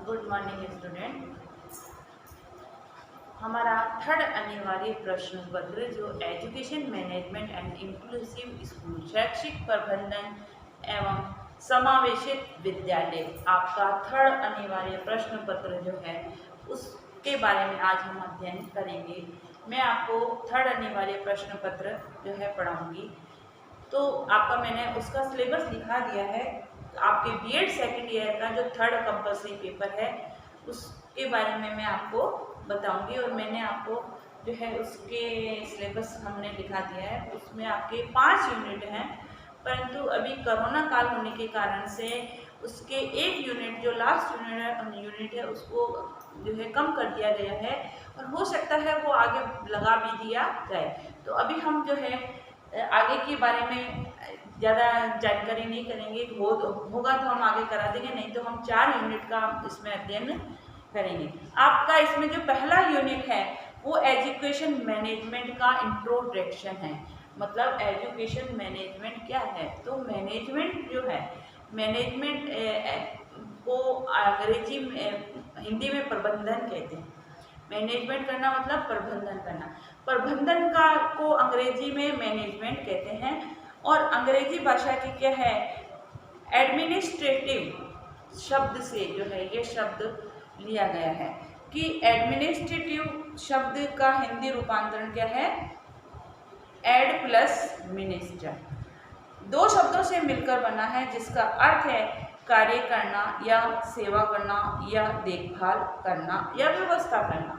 Good morning student. हमारा third अनिवार्य प्रश्न पत्र जो education management and inclusive school शैक्षिक प्रबंधन एवं समावेशित विद्यालय आपका थर्ड अनिवार्य प्रश्न पत्र जो है उसके बारे में आज हम अध्ययन करेंगे। मैं आपको थर्ड अनिवार्य प्रश्न पत्र जो है पढ़ाऊंगी। तो आपका मैंने उसका सिलेबस दिखा दिया है। आपके बीएड सेकेंड ईयर का जो थर्ड कंपलसरी पेपर है उसके बारे में मैं आपको बताऊंगी और मैंने आपको जो है उसके सिलेबस हमने दिखा दिया है। उसमें आपके 5 यूनिट हैं, परंतु अभी कोरोना काल होने के कारण से उसके एक यूनिट जो लास्ट यूनिट है उसको जो है कम कर दिया गया है और हो सकता है वो आगे लगा भी दिया जाए। तो अभी हम जो है आगे के बारे में ज़्यादा जानकारी नहीं करेंगे। होगा तो हम आगे करा देंगे, नहीं तो हम 4 यूनिट का इसमें अध्ययन करेंगे। आपका इसमें जो पहला यूनिट है वो एजुकेशन मैनेजमेंट का इंट्रोडक्शन है। मतलब एजुकेशन मैनेजमेंट क्या है, तो मैनेजमेंट जो है मैनेजमेंट को अंग्रेजी में हिंदी में प्रबंधन कहते हैं। मैनेजमेंट करना मतलब प्रबंधन करना। प्रबंधन का को अंग्रेजी में मैनेजमेंट कहते हैं और अंग्रेजी भाषा की क्या है एडमिनिस्ट्रेटिव शब्द से जो है ये शब्द लिया गया है कि एडमिनिस्ट्रेटिव शब्द का हिंदी रूपांतरण क्या है एड प्लस मिनिस्टर। 2 शब्दों से मिलकर बना है जिसका अर्थ है कार्य करना या सेवा करना या देखभाल करना या व्यवस्था करना।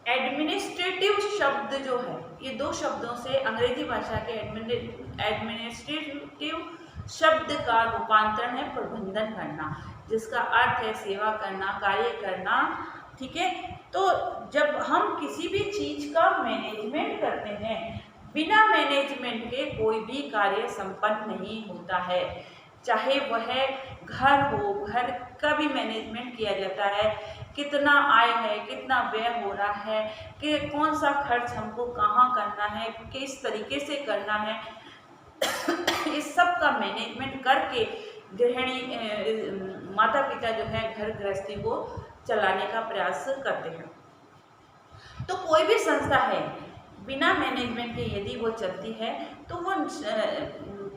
एडमिनिस्ट्रेटिव शब्द जो है ये 2 शब्दों से अंग्रेजी भाषा के एडमिनिस्ट्रेटिव शब्द का रूपांतरण है प्रबंधन करना, जिसका अर्थ है सेवा करना, कार्य करना। ठीक है, तो जब हम किसी भी चीज का मैनेजमेंट करते हैं, बिना मैनेजमेंट के कोई भी कार्य संपन्न नहीं होता है। चाहे वह घर हो, घर का भी मैनेजमेंट किया जाता है, कितना आय है, कितना व्यय हो रहा है, कि कौन सा खर्च हमको कहाँ करना है, किस तरीके से करना है, इस सब का मैनेजमेंट करके गृहिणी माता पिता जो है घर गृहस्थी को चलाने का प्रयास करते हैं। तो कोई भी संस्था है बिना मैनेजमेंट के यदि वो चलती है तो वो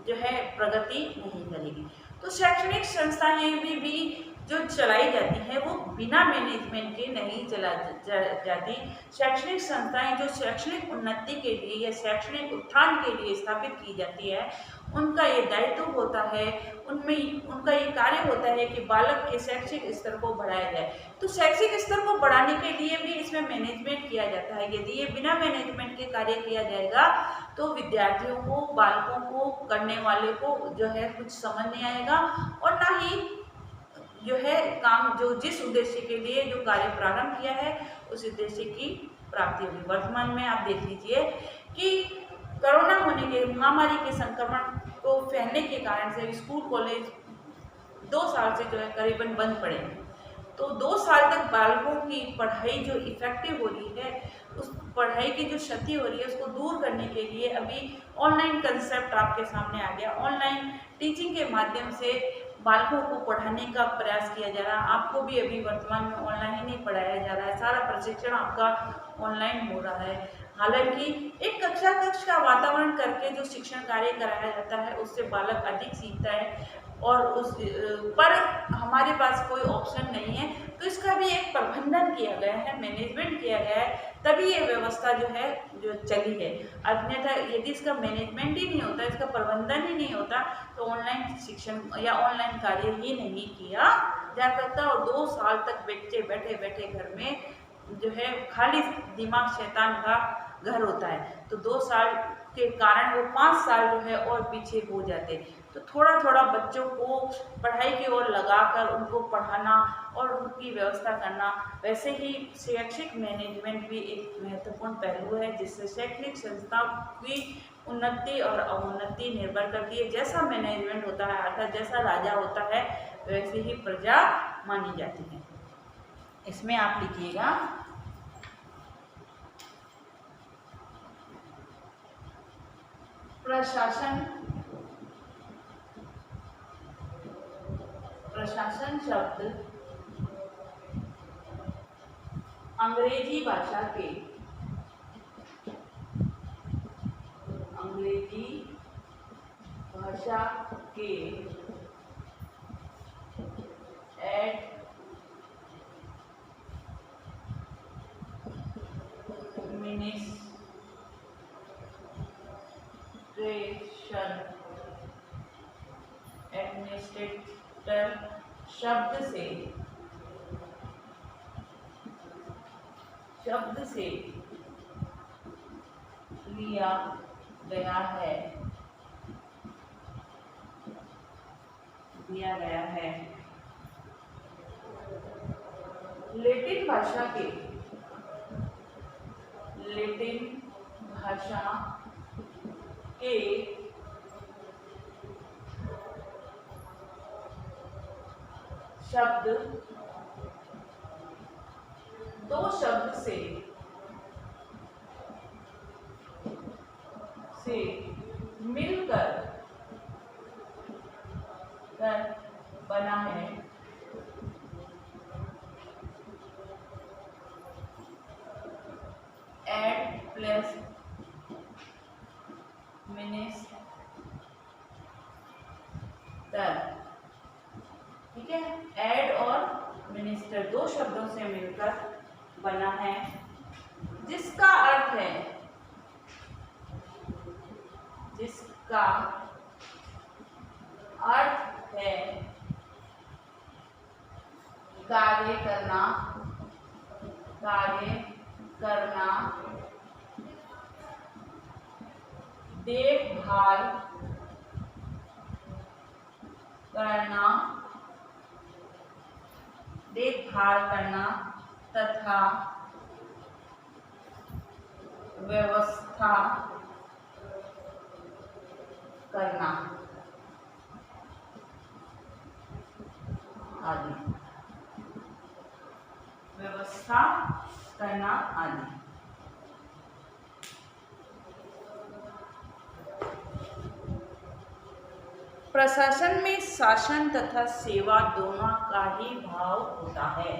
जो है प्रगति नहीं करेगी। तो शैक्षणिक संस्थाएं भी जो चलाई जाती है वो बिना मैनेजमेंट के नहीं जाती। शैक्षणिक संस्थाएं जो शैक्षणिक उन्नति के लिए या शैक्षणिक उत्थान के लिए स्थापित की जाती है, उनका ये दायित्व होता है, उनमें उनका ये कार्य होता है कि बालक के शैक्षिक स्तर को बढ़ाया जाए। तो शैक्षिक स्तर को बढ़ाने के लिए भी इसमें मैनेजमेंट किया जाता है। यदि ये बिना मैनेजमेंट के कार्य किया जाएगा तो विद्यार्थियों को, बालकों को, करने वाले को जो है कुछ समझ नहीं आएगा और ना ही जो है काम जो जिस उद्देश्य के लिए जो कार्य प्रारंभ किया है उस उद्देश्य की प्राप्ति होगी। वर्तमान में आप देख लीजिए कि कोरोना होने के महामारी के संक्रमण को फैलने के कारण से स्कूल कॉलेज 2 साल से जो है करीबन बंद पड़े हैं। तो 2 साल तक बालकों की पढ़ाई जो इफेक्टिव हो रही है, उस पढ़ाई की जो क्षति हो रही है उसको दूर करने के लिए अभी ऑनलाइन कंसेप्ट आपके सामने आ गया। ऑनलाइन टीचिंग के माध्यम से बालकों को पढ़ाने का प्रयास किया जा रहा है। आपको भी अभी वर्तमान में ऑनलाइन ही पढ़ाया जा रहा है, सारा प्रशिक्षण आपका ऑनलाइन हो रहा है। हालांकि एक कक्ष का वातावरण करके जो शिक्षण कार्य कराया जाता है उससे बालक अधिक सीखता है और उस पर हमारे पास कोई ऑप्शन नहीं है, तो इसका भी एक प्रबंधन किया गया है, मैनेजमेंट किया गया है, तभी ये व्यवस्था जो है जो चली है। अन्यथा यदि इसका मैनेजमेंट ही नहीं होता, इसका प्रबंधन ही नहीं होता तो ऑनलाइन शिक्षण या ऑनलाइन कार्य ही नहीं किया जा सकता और 2 साल तक बच्चे बैठे बैठे घर में जो है खाली दिमाग शैतान का घर होता है। तो 2 साल के कारण वो 5 साल जो है और पीछे हो जाते। तो थोड़ा थोड़ा बच्चों को पढ़ाई की ओर लगाकर उनको पढ़ाना और उनकी व्यवस्था करना। वैसे ही शैक्षिक मैनेजमेंट भी एक महत्वपूर्ण पहलू है जिससे शैक्षणिक संस्था की उन्नति और अवोन्नति निर्भर करती है। जैसा मैनेजमेंट होता है अर्थात जैसा राजा होता है वैसे ही प्रजा मानी जाती है। इसमें आप लिखिएगा प्रशासन शब्द अंग्रेजी भाषा के एडमिनिस्ट्रेटर शब्द से लिया गया है। लैटिन भाषा के शब्द दो शब्द से मिलकर बना है। एड प्लस मिनिस्टर, ठीक है। एड और मिनिस्टर दो शब्दों से मिलकर बना है, जिसका अर्थ है कार्य करना, देखभाल करना तथा व्यवस्था करना आदि। प्रशासन में शासन तथा सेवा दोनों का ही भाव होता है।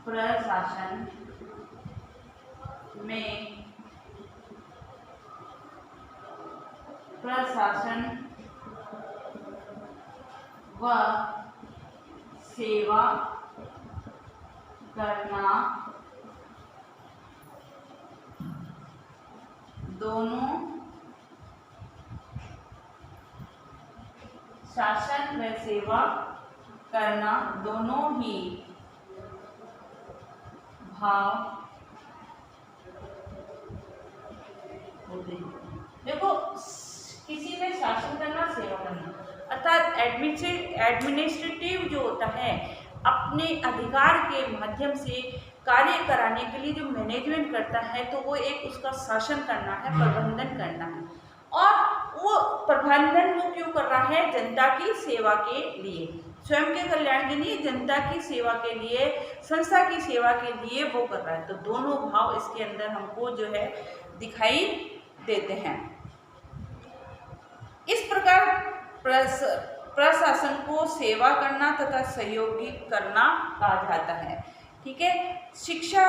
प्रशासन में प्रशासन व सेवा करना दोनों, शासन व सेवा करना दोनों ही भाव होते हैं। देखो, किसी में शासन करना, सेवा करना, अर्थात एडमिनिस्ट्रेटिव जो होता है अपने अधिकार के माध्यम से कार्य कराने के लिए जो मैनेजमेंट करता है, तो वो एक उसका शासन करना है, प्रबंधन करना है। और वो प्रबंधन वो क्यों कर रहा है? जनता की सेवा के लिए, स्वयं के कल्याण के लिए, जनता की सेवा के लिए, संस्था की सेवा के लिए वो कर रहा है। तो दोनों भाव इसके अंदर हमको जो है दिखाई देते हैं। इस प्रकार प्रशासन को सेवा करना तथा सहयोगी करना कहा जाता है, ठीक है। शिक्षा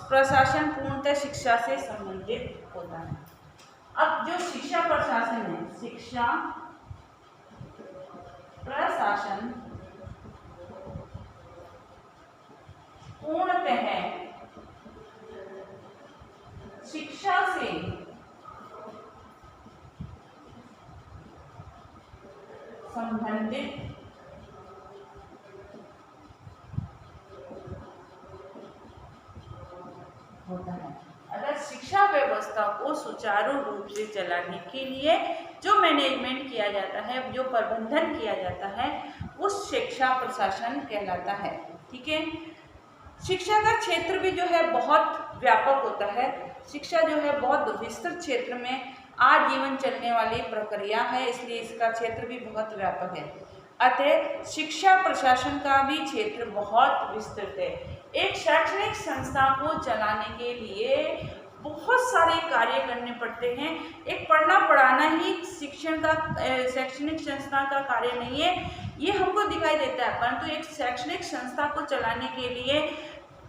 प्रशासन पूर्णतः शिक्षा से संबंधित होता है। अब जो शिक्षा प्रशासन है, शिक्षा प्रशासन पूर्णतः शिक्षा से संबंधित होता है। अगर शिक्षा व्यवस्था को सुचारू रूप से चलाने के लिए जो मैनेजमेंट किया जाता है, जो प्रबंधन किया जाता है, वो शिक्षा प्रशासन कहलाता है, ठीक है। शिक्षा का क्षेत्र भी जो है बहुत व्यापक होता है। शिक्षा जो है बहुत विस्तृत क्षेत्र में आजीवन चलने वाली प्रक्रिया है, इसलिए इसका क्षेत्र भी बहुत व्यापक है। अतः शिक्षा प्रशासन का भी क्षेत्र बहुत विस्तृत है। एक शैक्षणिक संस्था को चलाने के लिए बहुत सारे कार्य करने पड़ते हैं। एक पढ़ना पढ़ाना ही शिक्षण का शैक्षणिक संस्था का कार्य नहीं है, ये हमको दिखाई देता है। परंतु एक शैक्षणिक संस्था को चलाने के लिए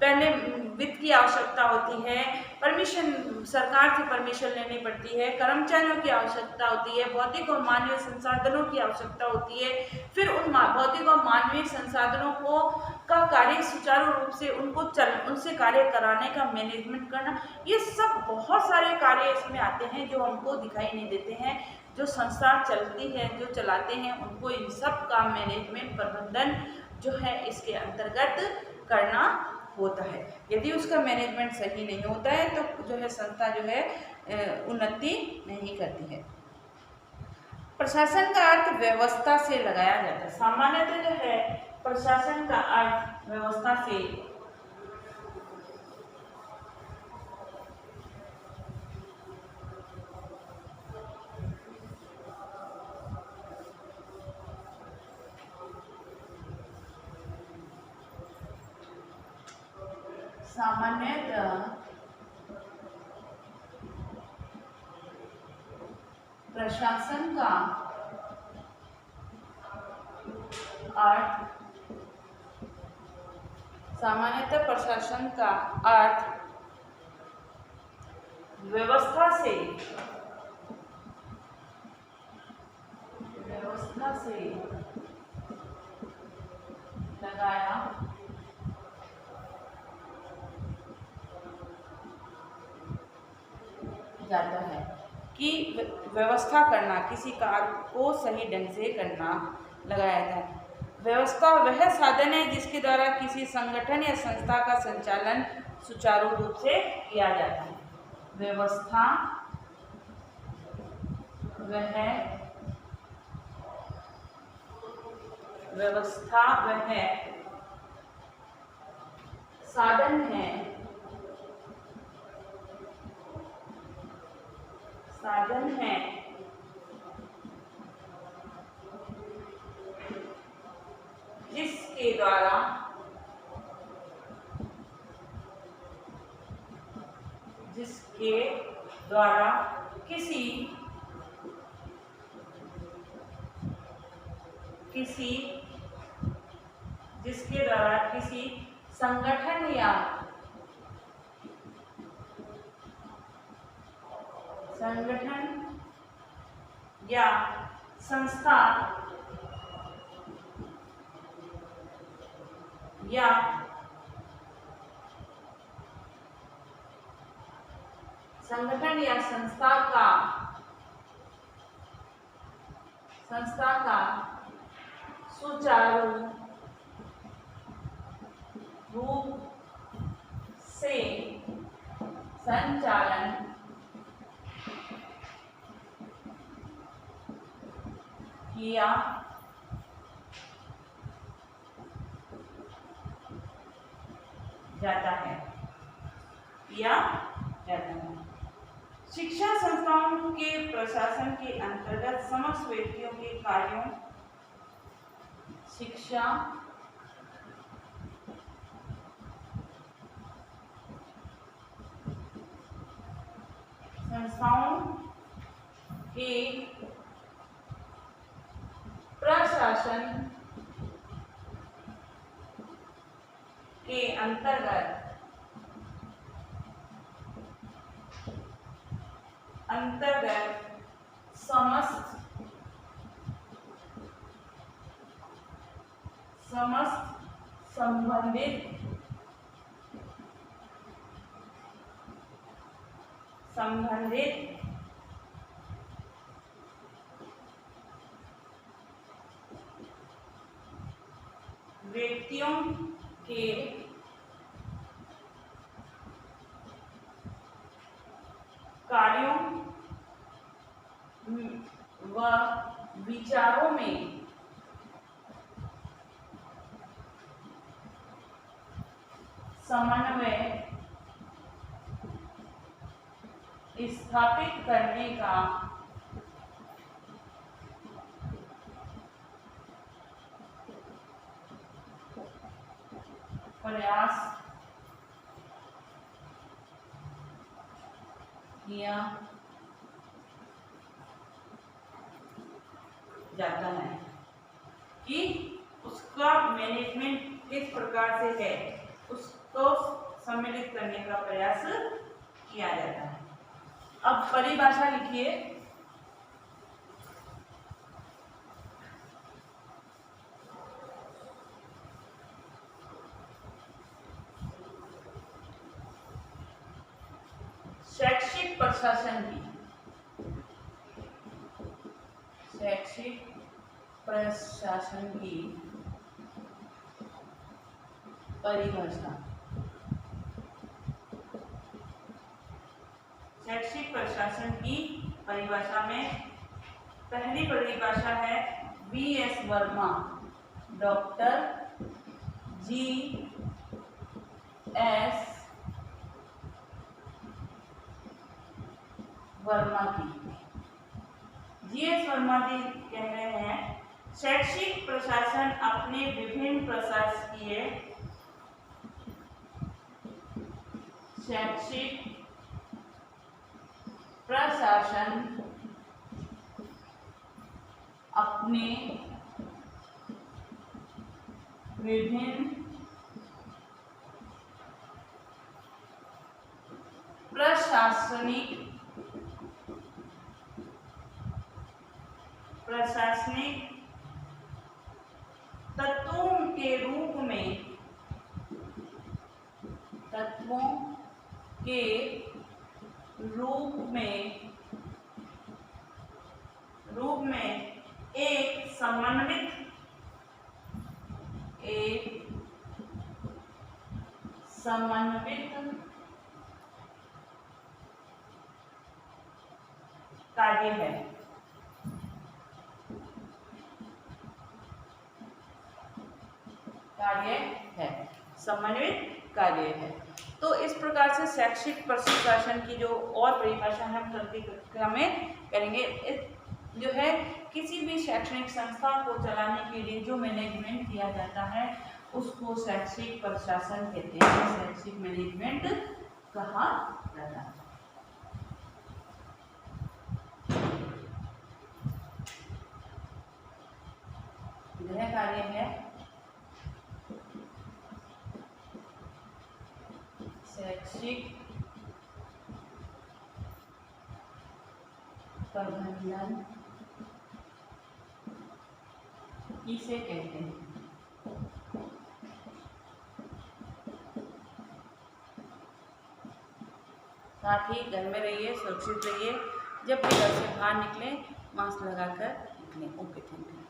पहले वित्त की आवश्यकता होती है, परमिशन सरकार से परमिशन लेनी पड़ती है, कर्मचारियों की आवश्यकता होती है, भौतिक और मानवीय संसाधनों की आवश्यकता होती है। फिर उन भौतिक और मानवीय संसाधनों को का कार्य सुचारू रूप से उनसे कार्य कराने का मैनेजमेंट करना, ये सब बहुत सारे कार्य इसमें आते हैं जो हमको दिखाई नहीं देते हैं। जो संस्था चलती है, जो चलाते हैं, उनको इन सब का मैनेजमेंट प्रबंधन जो है इसके अंतर्गत करना होता है। यदि उसका मैनेजमेंट सही नहीं होता है तो जो है संस्था जो है उन्नति नहीं करती है। प्रशासन का अर्थ व्यवस्था से लगाया जाता है। सामान्यतः जो है प्रशासन का अर्थ व्यवस्था से प्रशासन का अर्थ सामान्यतः प्रशासन का अर्थ व्यवस्था से लगाया जाता है कि व्यवस्था करना, किसी कार्य को सही ढंग से करना लगाया जाता है। व्यवस्था वह साधन है जिसके द्वारा किसी संगठन या संस्था का संचालन सुचारू रूप से किया जाता है। व्यवस्था वह साधन है जिसके द्वारा किसी संगठन या संस्था या संस्था का सुचारू रूप से संचालन किया जाता है। शिक्षा संस्थाओं के प्रशासन के अंतर्गत समस्त व्यक्तियों के कार्यों शिक्षा संस्थाओं के प्रशासन के अंतर्गत समस्त संबंधित व्यक्तियों के कार्यों व विचारों में समन्वय स्थापित करने का प्रयास किया जाता है। कि उसका मैनेजमेंट किस प्रकार से है, उसको सम्मिलित करने का प्रयास किया जाता है। अब परिभाषा लिखिए। शैक्षिक प्रशासन की, शैक्षिक प्रशासन की परिभाषा। शैक्षिक प्रशासन की परिभाषा में पहली परिभाषा है V.S. Verma, doctor G.S. Verma की। G.S. वर्मा जी कह रहे हैं शैक्षिक प्रशासन अपने विभिन्न प्रशासकीय, शैक्षिक प्रशासन अपने विभिन्न प्रशासनिक तत्वों के रूप में एक समन्वित कार्य है, समन्वित कार्य है। तो इस प्रकार से शैक्षिक प्रशासन की जो और परिभाषा हम अगली कक्षा में करेंगे। जो है किसी भी शैक्षणिक संस्था को चलाने के लिए जो मैनेजमेंट किया जाता है उसको शैक्षिक प्रशासन कहते हैं, शैक्षिक मैनेजमेंट कहा जाता है। गृह कार्य है शैक्षिक प्रबंधन किसे कहते हैं। साथ ही घर में रहिए, सुरक्षित रहिए, जब भी घर से बाहर निकलें मास्क लगाकर निकलें। Okay, thank you.